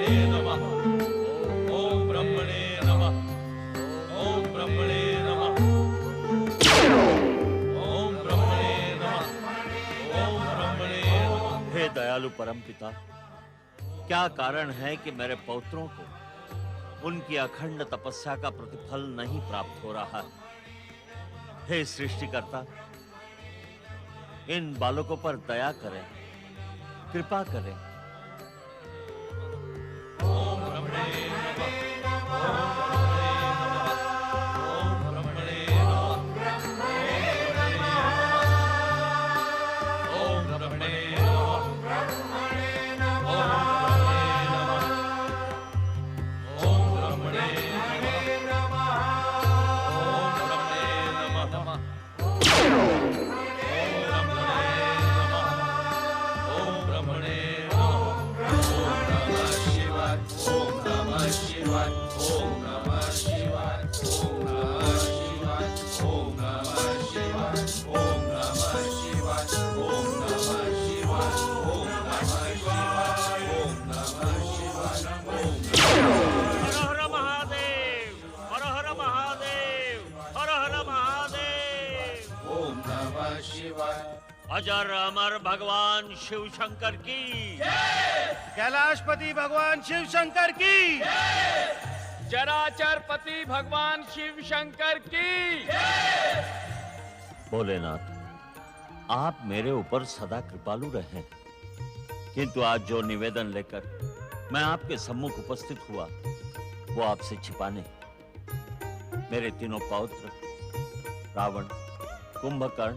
नमः। ओम ब्रह्मणे नमः। ओम ब्रह्मणे नमः। ओम ब्रह्मणे नमः। ओम ब्रह्मणे नमः। हे दयालु परमपिता, क्या कारण है कि मेरे पौत्रों को उनकी अखंड तपस्या का प्रतिफल नहीं प्राप्त हो रहा है? हे सृष्टिकर्ता, इन बालकों पर दया करें, कृपा करें। ओम ब्रह्मणे नमः। ओम ब्रह्मणे नमः। ओम ब्रह्मणे नमः। ओम ब्रह्मणे नमः। अजर अमर भगवान शिव शंकर की, कैलाशपति भगवान शिव शंकर की, चराचरपति भगवान शिव शंकर की। भोलेनाथ, आप मेरे ऊपर सदा कृपालु रहे, किंतु आज जो निवेदन लेकर मैं आपके सम्मुख उपस्थित हुआ वो आपसे छिपाने। मेरे तीनों पौत्र रावण, कुंभकर्ण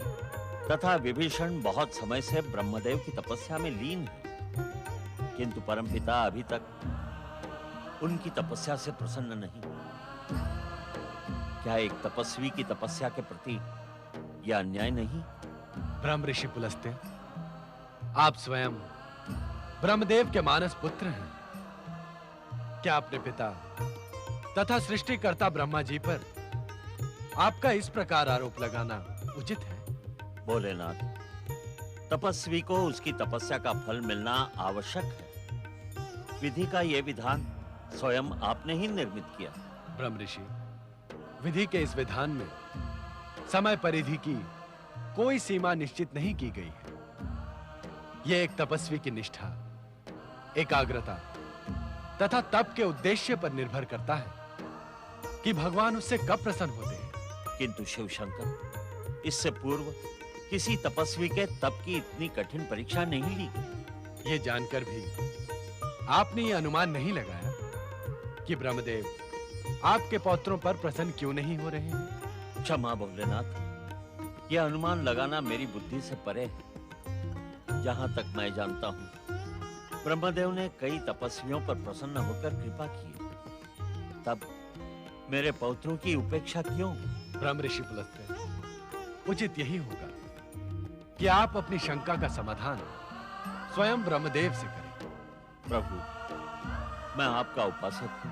तथा विभीषण बहुत समय से ब्रह्मदेव की तपस्या में लीन हैं, किंतु परमपिता अभी तक उनकी तपस्या से प्रसन्न नहीं। क्या एक तपस्वी की तपस्या के प्रति यह अन्याय नहीं? ब्रह्म ऋषि पुलस्त्य, आप स्वयं ब्रह्मदेव के मानस पुत्र हैं। क्या अपने पिता तथा सृष्टिकर्ता ब्रह्मा जी पर आपका इस प्रकार आरोप लगाना उचित है? भोलेनाथ, तपस्वी को उसकी तपस्या का फल मिलना आवश्यक है। विधि का यह विधान स्वयं आपने ही निर्मित किया। ब्रह्म ऋषि, विधि के इस विधान में समय परिधि की कोई सीमा निश्चित नहीं की गई है। यह एक तपस्वी की निष्ठा, एकाग्रता तथा तप के उद्देश्य पर निर्भर करता है कि भगवान उससे कब प्रसन्न होते हैं। किंतु शिव शंकर, इससे पूर्व किसी तपस्वी के तप की इतनी कठिन परीक्षा नहीं ली गई। ये जानकर भी आपने ये अनुमान नहीं लगाया कि ब्रह्मदेव आपके पौत्रों पर प्रसन्न क्यों नहीं हो रहे हैं? क्षमा भोलेनाथ, यह अनुमान लगाना मेरी बुद्धि से परे है। जहां तक मैं जानता हूं, ब्रह्मदेव ने कई तपस्वियों पर प्रसन्न होकर कृपा की, तब मेरे पौत्रों की उपेक्षा क्यों? ब्रह्म ऋषि पुलस्त्य, उचित यही होगा कि आप अपनी शंका का समाधान स्वयं ब्रह्मदेव से करें। प्रभु, मैं आपका उपासक हूं।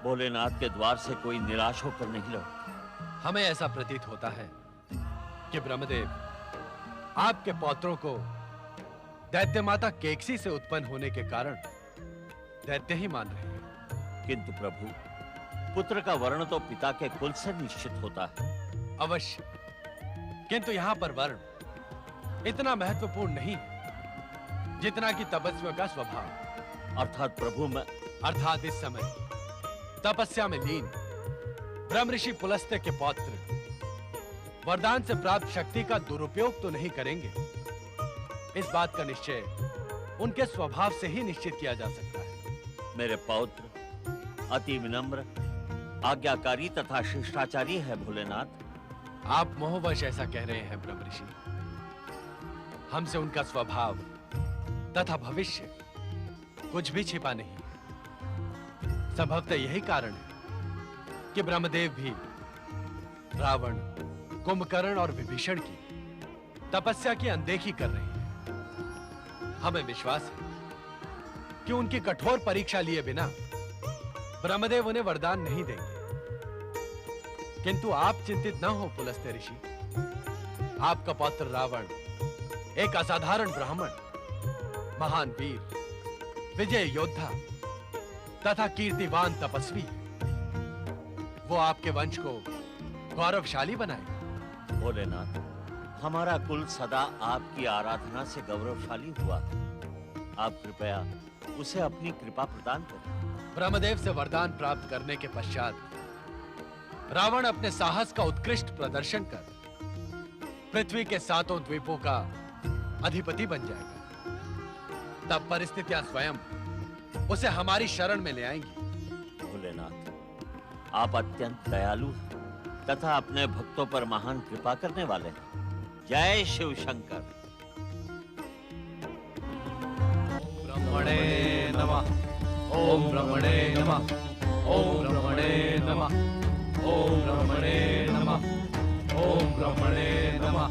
भोलेनाथ के द्वार से कोई निराश होकर नहीं लौटा। हमें ऐसा प्रतीत होता है कि ब्रह्मदेव आपके पौत्रों को दैत्य माता केकसी से उत्पन्न होने के कारण दैत्य ही मान रहे हैं। किंतु प्रभु, पुत्र का वर्ण तो पिता के कुल से निश्चित होता है। अवश्य, किंतु यहां पर वर्ण इतना महत्वपूर्ण नहीं है जितना कि तपस्या का स्वभाव। अर्थात प्रभु, मैं अर्थात इस समय तपस्या में लीन ब्रह्म ऋषि पुलस्त्य के पौत्र वरदान से प्राप्त शक्ति का दुरुपयोग तो नहीं करेंगे। इस बात का निश्चय उनके स्वभाव से ही निश्चित किया जा सकता है। मेरे पौत्र अति विनम्र, आज्ञाकारी तथा शिष्टाचारी है भोलेनाथ। आप मोहवश ऐसा कह रहे हैं ब्रह्म ऋषि। हमसे उनका स्वभाव तथा भविष्य कुछ भी छिपा नहीं। संभवतः यही कारण है कि ब्रह्मदेव भी रावण, कुंभकर्ण और विभीषण की तपस्या की अनदेखी कर रहे हैं। हमें विश्वास है कि उनकी कठोर परीक्षा लिए बिना ब्रह्मदेव उन्हें वरदान नहीं देंगे। किंतु आप चिंतित न हो पुलस्त्य ऋषि। आपका पौत्र रावण एक असाधारण ब्राह्मण, महान वीर, विजय योद्धा तथा कीर्तिवान तपस्वी वो आपके वंश को गौरवशाली बनाएगा। भोलेनाथ, हमारा कुल सदा आपकी आराधना से गौरवशाली हुआ। आप कृपया उसे अपनी कृपा प्रदान करें। ब्रह्मदेव से वरदान प्राप्त करने के पश्चात रावण अपने साहस का उत्कृष्ट प्रदर्शन कर पृथ्वी के 7 द्वीपों का अधिपति बन जाएगा। तब परिस्थितियां स्वयं उसे हमारी शरण में ले आएंगी। भोलेनाथ, आप अत्यंत दयालु हैं तथा अपने भक्तों पर महान कृपा करने वाले हैं। जय शिव शंकर। ब्रह्मणे नमः। ओम ब्रह्मणे नमः। ओम ब्रह्मणे नमः। ओम ब्रह्मणे नमः। ओम ब्रह्मणे नमः।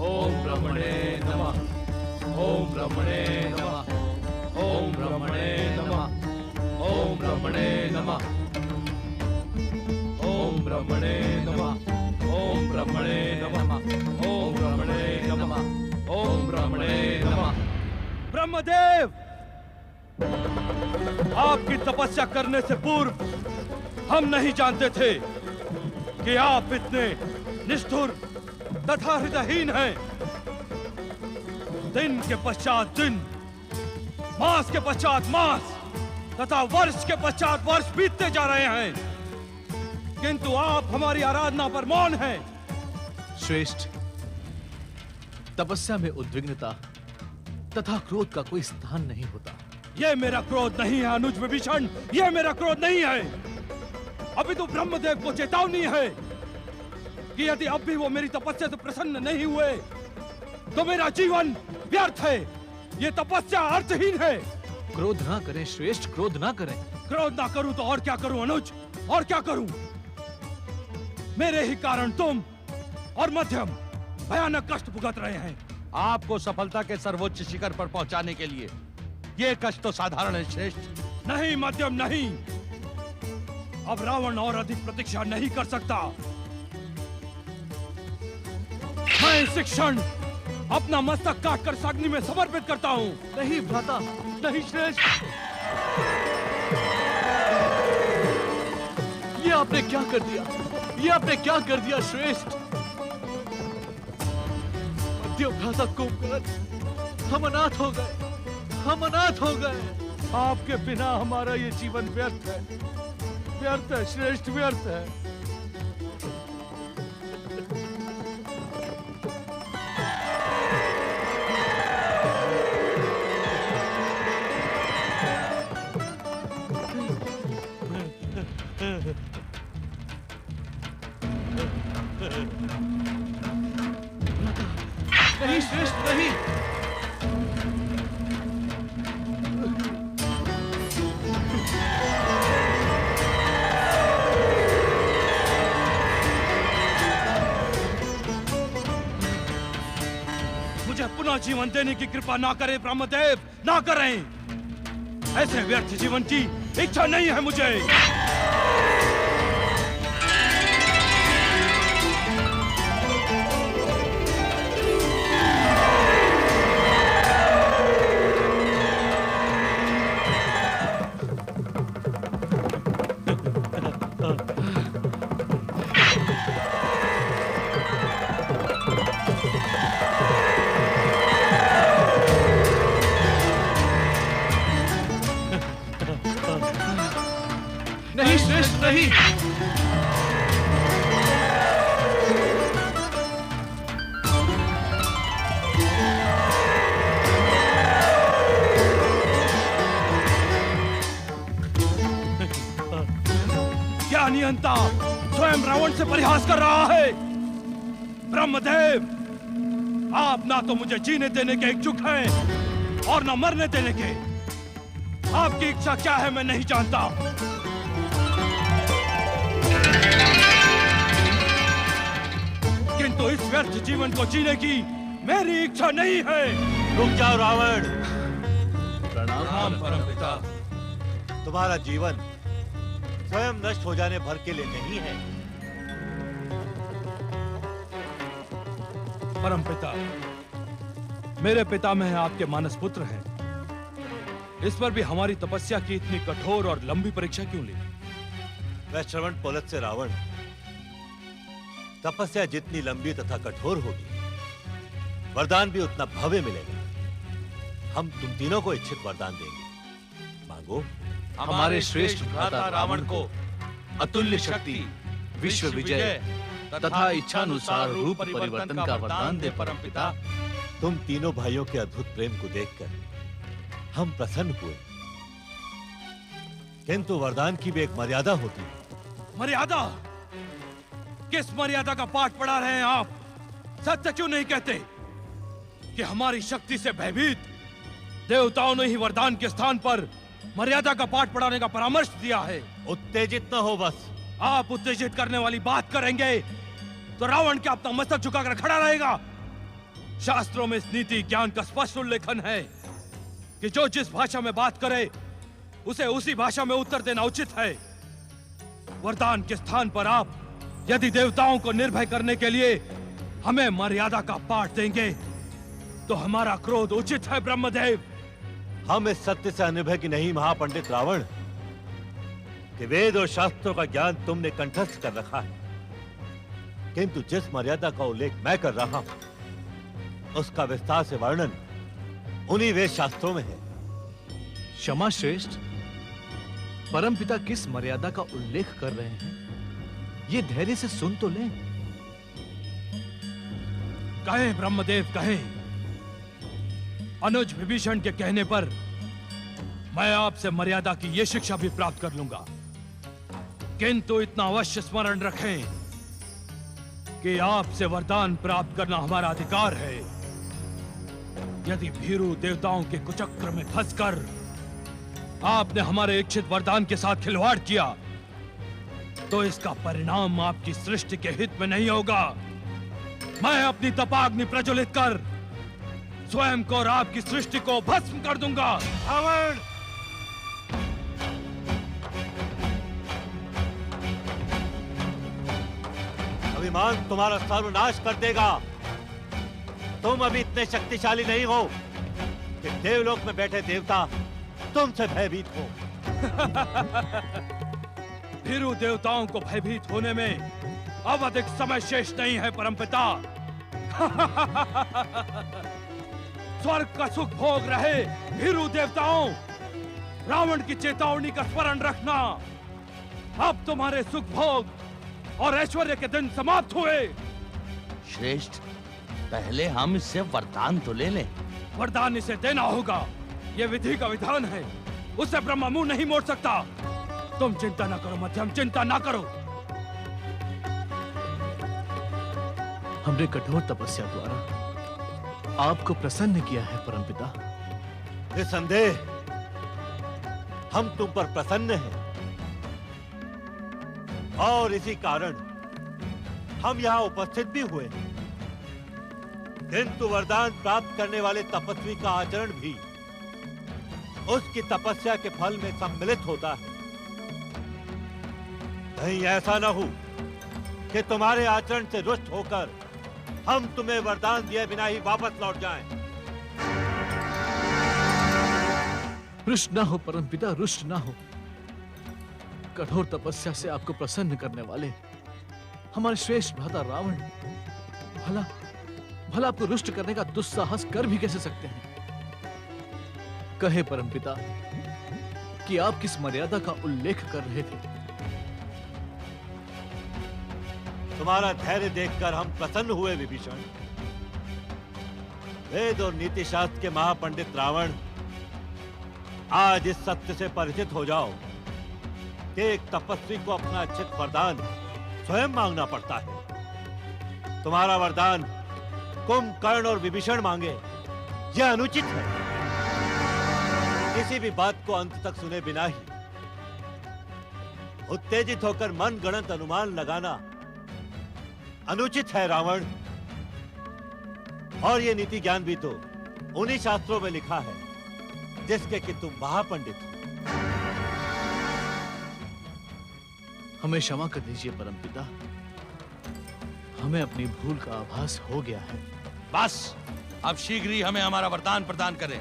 ओम ब्रह्मणे नमः। ओम ब्रह्मणे नमः। ओम ब्रह्मणे नमः। ओम ब्रह्मणे नमः। ओम ब्रह्मणे नमः। ओम ब्रह्मणे नमः। ओम ब्रह्मणे नमः। ओम ब्रह्मणे नमः। ब्रह्मदेव, आपकी तपस्या करने से पूर्व हम नहीं जानते थे कि आप इतने निष्ठुर तथा हृदयहीन हैं। दिन के पश्चात दिन, मास के पश्चात मास तथा वर्ष के पश्चात वर्ष बीतते जा रहे हैं, किंतु आप हमारी आराधना पर मौन हैं। श्रेष्ठ, तपस्या में उद्विग्नता तथा क्रोध का कोई स्थान नहीं होता। यह मेरा क्रोध नहीं है अनुज विभीषण, यह मेरा क्रोध नहीं है। अभी तो ब्रह्मदेव को चेतावनी है कि यदि अब भी वो मेरी तपस्या से प्रसन्न नहीं हुए तो मेरा जीवन व्यर्थ है। ये तपस्या अर्थहीन है। क्रोध ना करें श्रेष्ठ, क्रोध ना करें। क्रोध ना करूं तो और क्या करूं अनुज, और क्या करूं? मेरे ही कारण तुम और मध्यम भयानक कष्ट भुगत रहे हैं। आपको सफलता के सर्वोच्च शिखर पर पहुंचाने के लिए ये कष्ट तो साधारण है श्रेष्ठ। नहीं मध्यम, नहीं। अब रावण और अधिक प्रतीक्षा नहीं कर सकता। मैं इस क्षण अपना मस्तक काटकर अग्नि में समर्पित करता हूं। नहीं भ्राता, नहीं श्रेष्ठ। ये आपने क्या कर दिया? ये आपने क्या कर दिया श्रेष्ठ? मध्यम भ्राता कुंभकर्ण, हम अनाथ हो गए, हम अनाथ हो गए। आपके बिना हमारा ये जीवन व्यर्थ है, व्यर्थ है श्रेष्ठ, व्यर्थ है। नहीं श्रेष्ठ, नहीं। मुझे पुनः जीवन देने की कृपा ना करें ब्रह्मदेव, ना करें। ऐसे व्यर्थ जीवन की इच्छा नहीं है मुझे। नहीं श्रेष्ठ, नहीं। क्या नियंता स्वयं रावण से परिहास कर रहा है? ब्रह्मदेव, आप ना तो मुझे जीने देने के इच्छुक हैं और ना मरने देने के। आपकी इच्छा क्या है मैं नहीं जानता। किंतु इस व्यर्थ जीवन को जीने की मेरी इच्छा नहीं है। रुक जाओ रावण। प्रणाम परमपिता। तुम्हारा जीवन स्वयं नष्ट हो जाने भर के लिए नहीं है। परमपिता, मेरे पितामह आपके मानस पुत्र हैं। इस पर भी हमारी तपस्या की इतनी कठोर और लंबी परीक्षा क्यों ली? वह श्रवण पोलत से रावण, तपस्या जितनी लंबी तथा कठोर होगी, वरदान भी उतना भव्य मिलेगा। हम तुम तीनों को इच्छित वरदान देंगे। मांगो। हमारे श्रेष्ठ भ्राता रावण को अतुल्य शक्ति, विश्व विजय तथा इच्छानुसार रूप परिवर्तन का वरदान दे परमपिता। तुम तीनों भाइयों के अद्भुत प्रेम को देखकर हम प्रसन्न हुए, किंतु वरदान की भी एक मर्यादा होती है। मर्यादा? किस मर्यादा का पाठ पढ़ा रहे हैं आप? सत्य क्यों नहीं कहते कि हमारी शक्ति से भयभीत देवताओं ने ही वरदान के स्थान पर मर्यादा का पाठ पढ़ाने का परामर्श दिया है? उत्तेजित न हो बस। आप उत्तेजित करने वाली बात करेंगे तो रावण क्या अपना मस्तक झुकाकर खड़ा रहेगा? शास्त्रों में इस नीति ज्ञान का स्पष्ट उल्लेखन है कि जो जिस भाषा में बात करे उसे उसी भाषा में उत्तर देना उचित है। वरदान के स्थान पर आप यदि देवताओं को निर्भय करने के लिए हमें मर्यादा का पाठ देंगे तो हमारा क्रोध उचित है ब्रह्मदेव। हम इस सत्य से अनिर्भय की नहीं महापंडित रावण कि वेद और शास्त्रों का ज्ञान तुमने कंठस्थ कर रखा है, किंतु जिस मर्यादा का उल्लेख मैं कर रहा हूं उसका विस्तार से वर्णन उन्हीं वेद शास्त्रों में है। क्षमा श्रेष्ठ, परमपिता किस मर्यादा का उल्लेख कर रहे हैं? ये धैर्य से सुन तो लें। कहें ब्रह्मदेव कहें। अनुज विभीषण के कहने पर मैं आपसे मर्यादा की यह शिक्षा भी प्राप्त कर लूंगा, किंतु इतना अवश्य स्मरण रखें कि आपसे वरदान प्राप्त करना हमारा अधिकार है। यदि भीरू देवताओं के कुचक्र में फंसकर आपने हमारे इच्छित वरदान के साथ खिलवाड़ किया तो इसका परिणाम आपकी सृष्टि के हित में नहीं होगा। मैं अपनी तपाग्नि प्रज्वलित कर स्वयं को और आपकी सृष्टि को भस्म कर दूंगा। रावण! अभिमान तुम्हारा सर्वनाश कर देगा। तुम अभी इतने शक्तिशाली नहीं हो कि देवलोक में बैठे देवता तुमसे भयभीत हो। भीरू देवताओं को भयभीत होने में अब अधिक समय शेष नहीं है परमपिता। स्वर्ग का सुख भोग रहे भीरू देवताओं, रावण की चेतावनी का स्मरण रखना। अब तुम्हारे सुख भोग और ऐश्वर्य के दिन समाप्त हुए। श्रेष्ठ, पहले हम इससे वरदान तो ले लें। वरदान इसे देना होगा, यह विधि का विधान है, उससे ब्रह्मा मुंह नहीं मोड़ सकता। तुम चिंता ना करो मध्यम, चिंता ना करो। हमने कठोर तपस्या द्वारा आपको प्रसन्न किया है परमपिता। निसंदेह हम तुम पर प्रसन्न हैं और इसी कारण हम यहाँ उपस्थित भी हुए। किंतु वरदान प्राप्त करने वाले तपस्वी का आचरण भी उसकी तपस्या के फल में सम्मिलित होता है। कहीं ऐसा न हो कि तुम्हारे आचरण से रुष्ट होकर हम तुम्हें वरदान दिए बिना ही वापस लौट जाएं। रुष्ट ना हो परमपिता, रुष्ट ना हो। कठोर तपस्या से आपको प्रसन्न करने वाले हमारे श्रेष्ठ भ्राता रावण भला भला आपको रुष्ट करने का दुस्साहस कर भी कैसे सकते हैं? कहे परमपिता कि आप किस मर्यादा का उल्लेख कर रहे थे? तुम्हारा धैर्य देखकर हम प्रसन्न हुए विभीषण। वेद और नीति शास्त्र के महापंडित रावण, आज इस सत्य से परिचित हो जाओ कि एक तपस्वी को अपना इच्छित वरदान स्वयं मांगना पड़ता है। तुम्हारा वरदान कुंभकर्ण और विभीषण मांगे, यह अनुचित है। किसी भी बात को अंत तक सुने बिना ही उत्तेजित होकर मन गणत अनुमान लगाना अनुचित है रावण। और ये नीति ज्ञान भी तो उन्हीं शास्त्रों में लिखा है जिसके कि तुम महापंडित हो। हमें क्षमा कर दीजिए परमपिता, हमें अपनी भूल का आभास हो गया है। बस अब शीघ्र ही हमें हमारा वरदान प्रदान करें।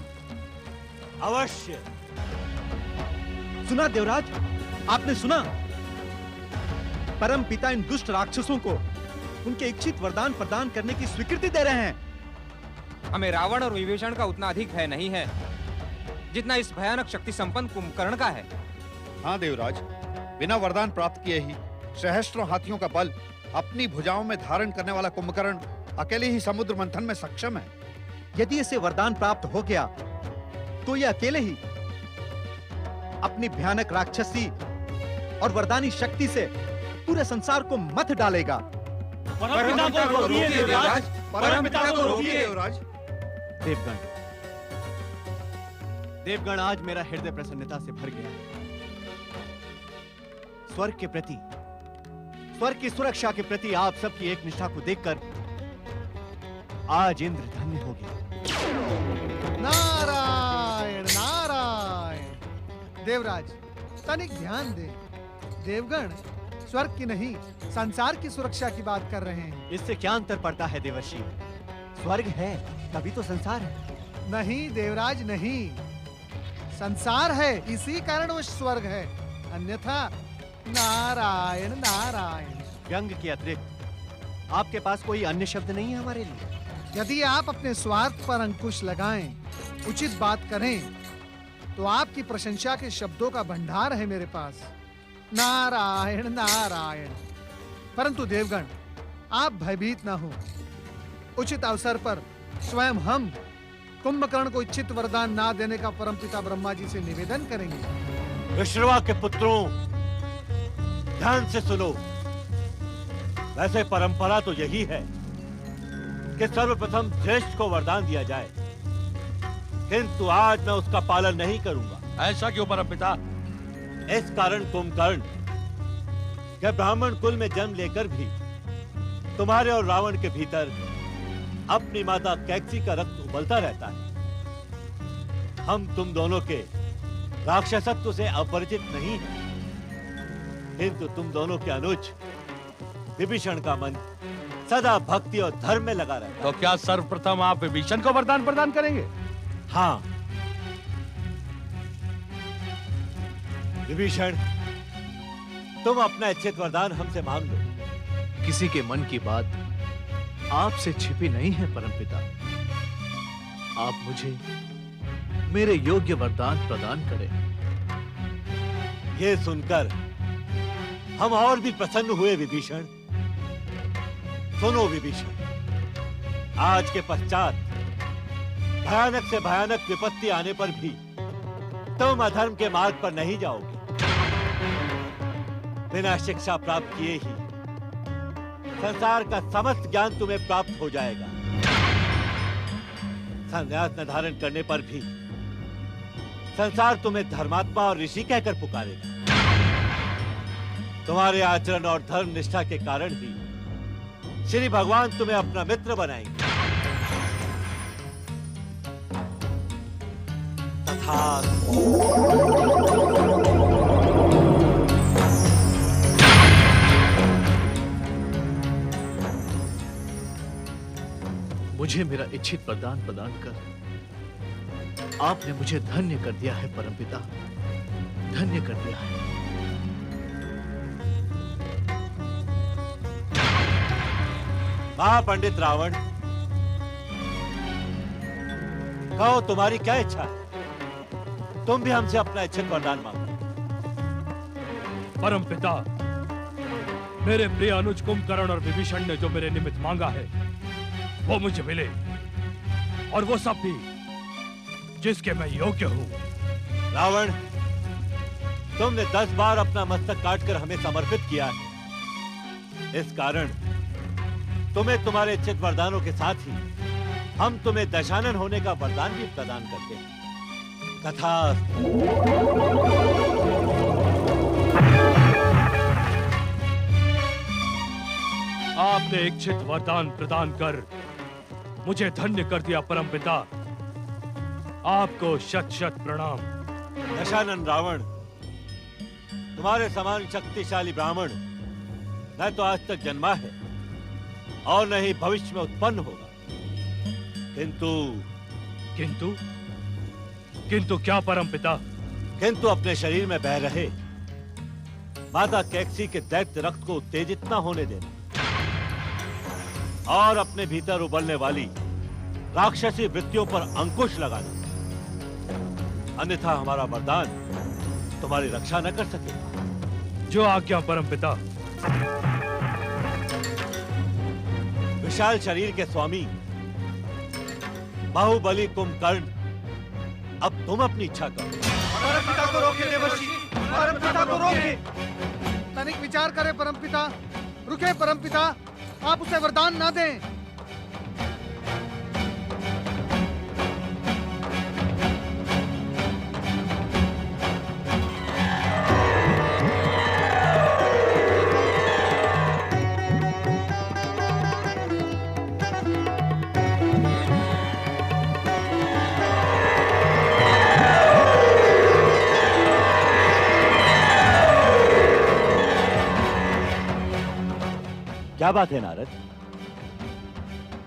अवश्य सुना देवराज, आपने सुना? परम पिता इन दुष्ट राक्षसों को उनके इच्छित वरदान प्रदान करने की स्वीकृति दे रहे हैं। हमें रावण और विभीषण का उतना अधिक भय नहीं है जितना इस भयानक शक्ति संपन्न कुंभकर्ण का है। हाँ देवराज, बिना वरदान प्राप्त किए ही सहस्त्रों हाथियों का बल अपनी भुजाओं में धारण करने वाला कुंभकर्ण अकेले ही समुद्र मंथन में सक्षम है। यदि इसे वरदान प्राप्त हो गया तो यह अकेले ही अपनी भयानक राक्षसी और वरदानी शक्ति से पूरे संसार को मथ डालेगा। परमपिता को रोकिए देवराज, परमपिता को रोकिए देवराज। देवगण, देवगण, आज मेरा हृदय प्रसन्नता से भर गया। स्वर्ग के प्रति, स्वर्ग की सुरक्षा के प्रति आप सबकी एक निष्ठा को देखकर आज इंद्र धन्य हो गया। नारायण नारायण। देवराज, तनिक ध्यान दे। देवगण स्वर्ग की नहीं, संसार की सुरक्षा की बात कर रहे हैं। इससे क्या अंतर पड़ता है देवर्षि? स्वर्ग है तभी तो संसार है। नहीं देवराज नहीं, संसार है इसी कारण वो स्वर्ग है, अन्यथा नारायण नारायण। व्यंग के अतिरिक्त आपके पास कोई अन्य शब्द नहीं है हमारे लिए? यदि आप अपने स्वार्थ पर अंकुश लगाएं, उचित बात करें, तो आपकी प्रशंसा के शब्दों का भंडार है मेरे पास। नारायण नारायण। परंतु देवगण, आप भयभीत ना हो। उचित अवसर पर स्वयं हम कुंभकर्ण को इच्छित वरदान ना देने का परमपिता ब्रह्मा जी से निवेदन करेंगे। विश्रवा के पुत्रों, ध्यान से सुनो। वैसे परंपरा तो यही है कि सर्वप्रथम श्रेष्ठ को वरदान दिया जाए, किंतु आज मैं उसका पालन नहीं करूंगा। ऐसा क्यों परमपिता? इस कारण कुंभकर्ण के ब्राह्मण कुल में जन्म लेकर भी तुम्हारे और रावण के भीतर अपनी माता कैकसी का रक्त उबलता रहता है। हम तुम दोनों के राक्षसत्व से अपरिचित नहीं हैं, किंतु तुम दोनों के अनुज विभीषण का मन सदा भक्ति और धर्म में लगा रहता है। तो क्या सर्वप्रथम आप विभीषण को वरदान प्रदान करेंगे? हाँ विभीषण, तुम अपना इच्छित वरदान हमसे मांग लो। किसी के मन की बात आपसे छिपी नहीं है परमपिता। आप मुझे मेरे योग्य वरदान प्रदान करें। ये सुनकर हम और भी प्रसन्न हुए विभीषण। सुनो विभीषण, आज के पश्चात भयानक से भयानक विपत्ति आने पर भी तुम अधर्म के मार्ग पर नहीं जाओगे। बिना शिक्षा प्राप्त किए ही संसार का समस्त ज्ञान तुम्हें प्राप्त हो जाएगा। संन्यास न धारण करने पर भी संसार तुम्हें धर्मात्मा और ऋषि कहकर पुकारेगा। तुम्हारे आचरण और धर्म निष्ठा के कारण ही श्री भगवान तुम्हें अपना मित्र बनाएंगे। मुझे मेरा इच्छित वरदान प्रदान कर आपने मुझे धन्य कर दिया है परमपिता, धन्य कर दिया है। महापंडित रावण, कहो तुम्हारी क्या इच्छा है? तुम भी हमसे अपना इच्छित वरदान मांगो। परमपिता, मेरे प्रिय अनुज कुंभकर्ण और विभीषण ने जो मेरे निमित्त मांगा है वो मुझे मिले, और वो सब भी जिसके मैं योग्य हूं। रावण, तुमने 10 बार अपना मस्तक काटकर हमें समर्पित किया है। इस कारण तुम्हें तुम्हारे इच्छित वरदानों के साथ ही हम तुम्हें दशानन होने का वरदान भी प्रदान करते हैं। कथा आपने इच्छित वरदान प्रदान कर मुझे धन्य कर दिया परमपिता। आपको शत शत प्रणाम। दशानन रावण, तुम्हारे समान शक्तिशाली ब्राह्मण न तो आज तक जन्मा है और न ही भविष्य में उत्पन्न होगा। किंतु किंतु किंतु क्या परमपिता? किंतु अपने शरीर में बह रहे माता कैक्सी के दैत्य रक्त को उत्तेजित न होने देना और अपने भीतर उबलने वाली राक्षसी वृत्तियों पर अंकुश लगाना, अन्यथा हमारा वरदान तुम्हारी रक्षा न कर सकेगा। जो आज्ञा परमपिता। विशाल शरीर के स्वामी बाहुबली कुंभकर्ण, अब तुम अपनी इच्छा करो। परमपिता को रोके देवर्षि, परमपिता को रोके। तनिक विचार करे परमपिता, रुके परमपिता, आप उसे वरदान ना दें। क्या बात है नारद,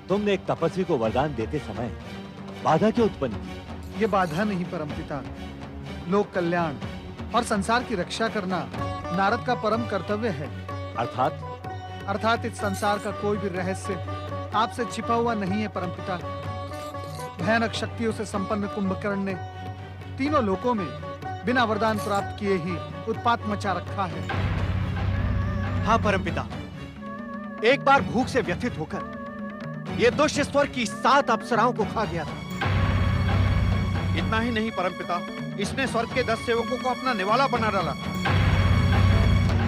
तुमने एक तपस्वी को वरदान देते समय बाधा क्यों उत्पन्न की? ये बाधा नहीं परमपिता, लोक कल्याण और संसार की रक्षा करना नारद का परम कर्तव्य है। अर्थात इस संसार का कोई भी रहस्य आपसे छिपा हुआ नहीं है परमपिता। भयानक शक्तियों से संपन्न कुंभकर्ण ने तीनों लोकों में बिना वरदान प्राप्त किए ही उत्पात मचा रखा है। हाँ परमपिता, एक बार भूख से व्यथित होकर ये दुष्ट स्वर्ग की 7 अप्सराओं को खा गया था। इतना ही नहीं परमपिता, इसने स्वर्ग के 10 सेवकों को अपना निवाला बना डाला।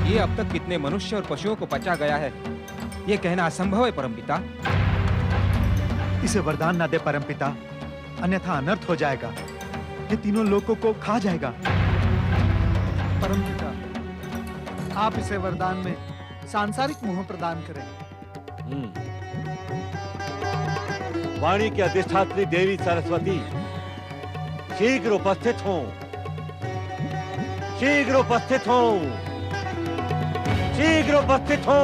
ये अब तक कितने मनुष्य और पशुओं को पचा गया है, ये कहना असंभव है परमपिता। इसे वरदान ना दे परमपिता, अन्यथा अनर्थ हो जाएगा। ये तीनों लोगों को खा जाएगा। परमपिता, आप इसे वरदान में सांसारिक मोह प्रदान करें। वाणी की अधिष्ठात्री देवी सरस्वती शीघ्र उपस्थित हो, शीघ्र उपस्थित हो, शीघ्र उपस्थित हो।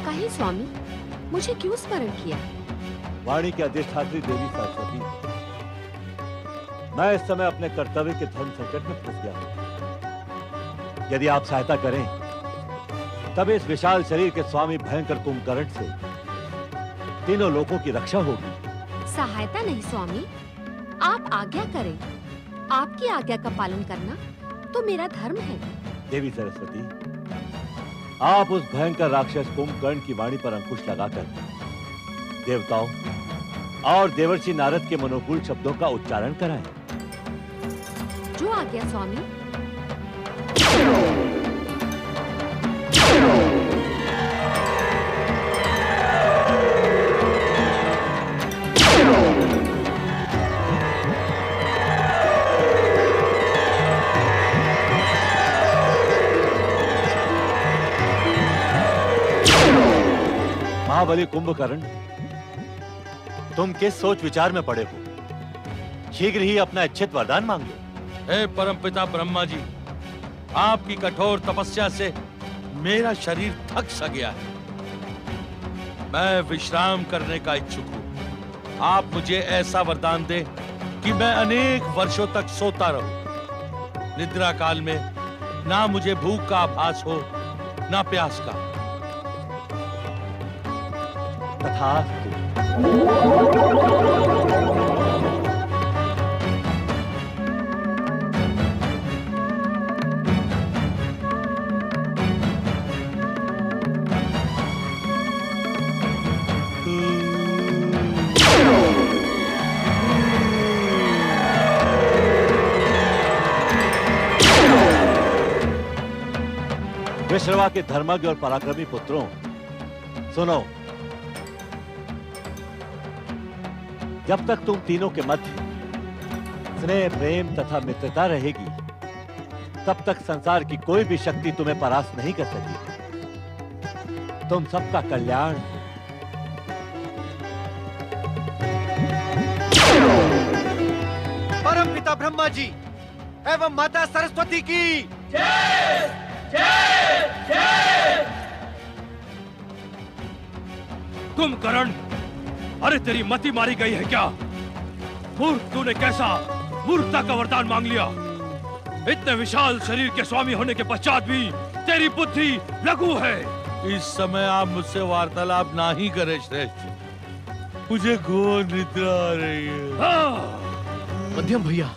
कहे स्वामी, मुझे क्यों स्मरण किया? वाणी की अधिष्ठात्री देवी सरस्वती, मैं इस समय अपने कर्तव्य के धर्म संकट में फंस गया हूं। यदि आप सहायता करें तब इस विशाल शरीर के स्वामी भयंकर कुंभकर्ण से तीनों लोगों की रक्षा होगी। सहायता नहीं स्वामी, आप आज्ञा करें। आपकी आज्ञा का पालन करना तो मेरा धर्म है। देवी सरस्वती, आप उस भयंकर राक्षस कुंभकर्ण की वाणी पर अंकुश लगाकर देवताओं और देवर्षि नारद के मनोकूल शब्दों का उच्चारण कराएं। जो आज्ञा स्वामी। महाबली कुंभकर्ण, तुम किस सोच विचार में पड़े हो? शीघ्र ही अपना इच्छित वरदान मांग लो। हे परमपिता ब्रह्मा जी, आपकी कठोर तपस्या से मेरा शरीर थक सा गया है। मैं विश्राम करने का इच्छुक हूँ। आप मुझे ऐसा वरदान दें कि मैं अनेक वर्षों तक सोता रहूं। निद्रा काल में ना मुझे भूख का आभास हो, ना प्यास का। तथास्तु। विश्रवा के धर्मज्ञ और पराक्रमी पुत्रों, सुनो। जब तक तुम तीनों के मध्य स्नेह, प्रेम तथा मित्रता रहेगी, तब तक संसार की कोई भी शक्ति तुम्हें परास्त नहीं कर सकेगी। तुम सबका कल्याण। परमपिता ब्रह्मा जी एवं माता सरस्वती की जय, जय, जय। कुंभकर्ण, अरे तेरी मति मारी गई है क्या? मूर्ख, तूने कैसा मूर्खता का वरदान मांग लिया? इतने विशाल शरीर के स्वामी होने के पश्चात भी तेरी बुद्धि लघु है। इस समय आप मुझसे वार्तालाप ना ही करें श्रेष्ठ, मुझे घोर निद्रा आ रही है। मध्यम भैया,